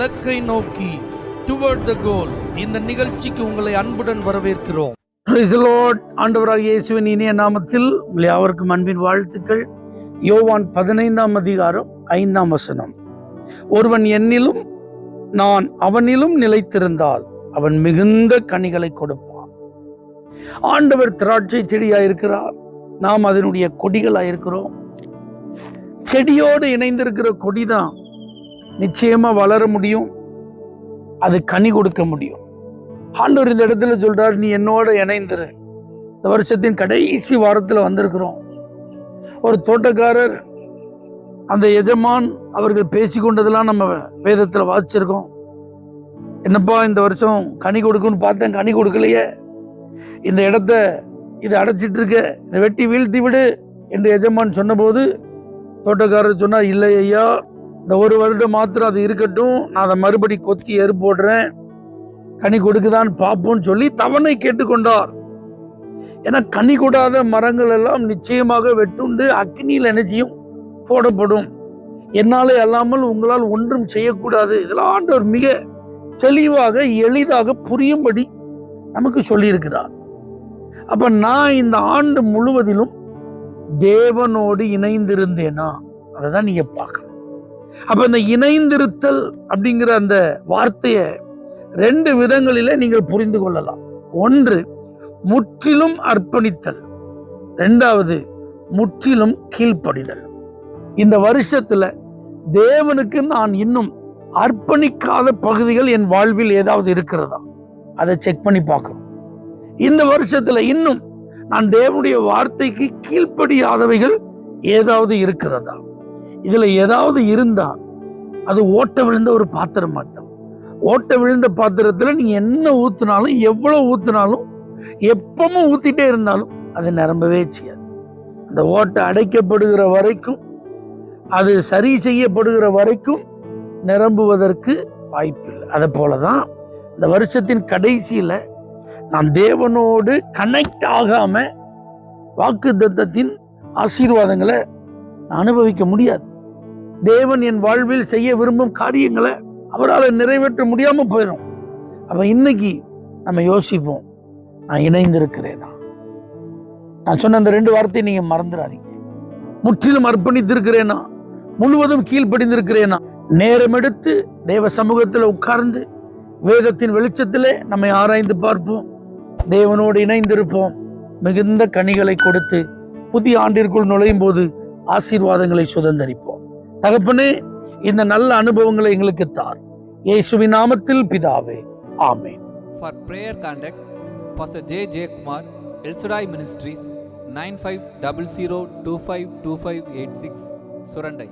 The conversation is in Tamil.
இலக்கை நோக்கி டுவர்ட் த கோல். இந்த நிகழ்ச்சிக்கு உங்களை அன்புடன் வரவேற்கிறோம். Praise the Lord. ஆண்டவராகிய இயேசுவின் இனிய நாமத்தில் உங்கள் யாவருக்கும் அன்பின் வாழ்த்துக்கள். யோவான் 15ஆம் அதிகாரம் 5ஆம் வசனம். ஒருவன் என்னிலும் நான் அவனிலும் நிலைத்திருந்தால் அவன் மிகுந்த கனிகளை கொடுப்பான். ஆண்டவர் திராட்சை செடியாயிருக்கிறார், நாம் அதனுடைய கொடிகளாயிருக்கிறோம். செடியோடு இணைந்திருக்கிற கொடிதான் நிச்சயமா வளர முடியும், அது கனி கொடுக்க முடியும். ஆண்டவர் இந்த இடத்துல சொல்றாரு, நீ என்னோட இணைந்திரு. இந்த வருஷத்தின் கடைசி வாரத்தில் வந்திருக்கிறோம். ஒரு தோட்டக்காரர், அந்த எஜமான் அவர்கள் பேசிக்கொண்டதெல்லாம் நம்ம வேதத்தில் வாசிச்சிருக்கோம். என்னப்பா இந்த வருஷம் கனி கொடுக்குன்னு பார்த்தேன், கனி கொடுக்கலையே, இந்த இடத்த இதை அடைச்சிட்டு இருக்க, இதை வெட்டி வீழ்த்தி விடு என்று எஜமான் சொன்னபோது தோட்டக்காரர் சொன்னார், இல்லை ஐயா, இந்த ஒரு வருடம் மாத்திரம் அது இருக்கட்டும், நான் அதை மறுபடி கொத்தி எரு போடுறேன், கனி கொடுக்குதான் பார்ப்போம்னு சொல்லி தவணை கேட்டுக்கொண்டார். ஏன்னா கனி கொடாத மரங்கள் எல்லாம் நிச்சயமாக வெட்டுண்டு அக்னியில் என்ன செய்யும், போடப்படும். என்னாலே அல்லாமல் உங்களால் ஒன்றும் செய்யக்கூடாது. இதெல்லாம் ஆண்டவர் மிக தெளிவாக எளிதாக புரியும்படி நமக்கு சொல்லியிருக்கிறார். அப்ப நான் இந்த ஆண்டு முழுவதிலும் தேவனோடு இணைந்திருந்தேனா, அதை தான் நீங்க பார்க்கணும். அப்ப இந்த இணைந்திருத்தல் அப்படிங்கிற அந்த வார்த்தையை 2 விதங்களிலே நீங்கள் புரிந்து கொள்ளலாம். ஒன்று, முற்றிலும் அர்ப்பணித்தல். 2வது, முற்றிலும் கீழ்ப்படிதல். இந்த வருஷத்துல தேவனுக்கு நான் இன்னும் அர்ப்பணிக்காத பகுதிகள் என் வாழ்வில் ஏதாவது இருக்கிறதா, அதை செக் பண்ணி பார்க்கணும். இந்த வருஷத்துல இன்னும் நான் தேவனுடைய வார்த்தைக்கு கீழ்ப்படியாதவைகள் ஏதாவது இருக்கிறதா, இதுல ஏதாவது இருந்தா அது ஓட்ட விழுந்த ஒரு பாத்திரம் மாட்டோம். ஓட்ட விழுந்த பாத்திரத்துல நீங்க என்ன ஊத்தினாலும், எவ்வளவு ஊத்தினாலும், எப்பவும் ஊத்திட்டே இருந்தாலும் அது நிரம்பவே செய்யாது. அந்த ஓட்டை அடைக்கப்படுகிற வரைக்கும், அது சரி செய்யப்படுகிற வரைக்கும் நிரம்புவதற்கு வாய்ப்பில்லை. அதை போலதான் இந்த வருஷத்தின் கடைசியில நான் தேவனோடு கனெக்ட் ஆகாம வாக்குத்தத்தத்தின் ஆசீர்வாதங்களை நான் அனுபவிக்க முடியாது. தேவன் என் வாழ்வில் செய்ய விரும்பும் காரியங்களை அவரால் நிறைவேற்ற முடியாம போயிடும். அப்ப இன்னைக்கு நம்ம யோசிப்போம், நான் இணைந்திருக்கிறேனா? நான் சொன்ன அந்த 2 வார்த்தையை நீங்க மறந்துடாதீங்க. முற்றிலும் அர்ப்பணித்திருக்கிறேனா, முழுவதும் கீழ்ப்படிந்திருக்கிறேனா? நேரம் எடுத்து தேவ சமூகத்தில் உட்கார்ந்து வேதத்தின் வெளிச்சத்திலே நம்மை ஆராய்ந்து பார்ப்போம், தேவனோடு இணைந்திருப்போம், மிகுந்த கனிகளை கொடுத்து புதிய ஆண்டிற்குள் நுழையும் போது ஆசீர்வாதங்களை சுதந்தரிப்போம். தகப்பனே, இந்த நல்ல அனுபவங்களை எங்களுக்கு தார். இயேசுவின் நாமத்தில் பிதாவே, ஆமென். For prayer contact Pastor J. J. Kumar, El Shaddai Ministries, 9500252586, Surandai.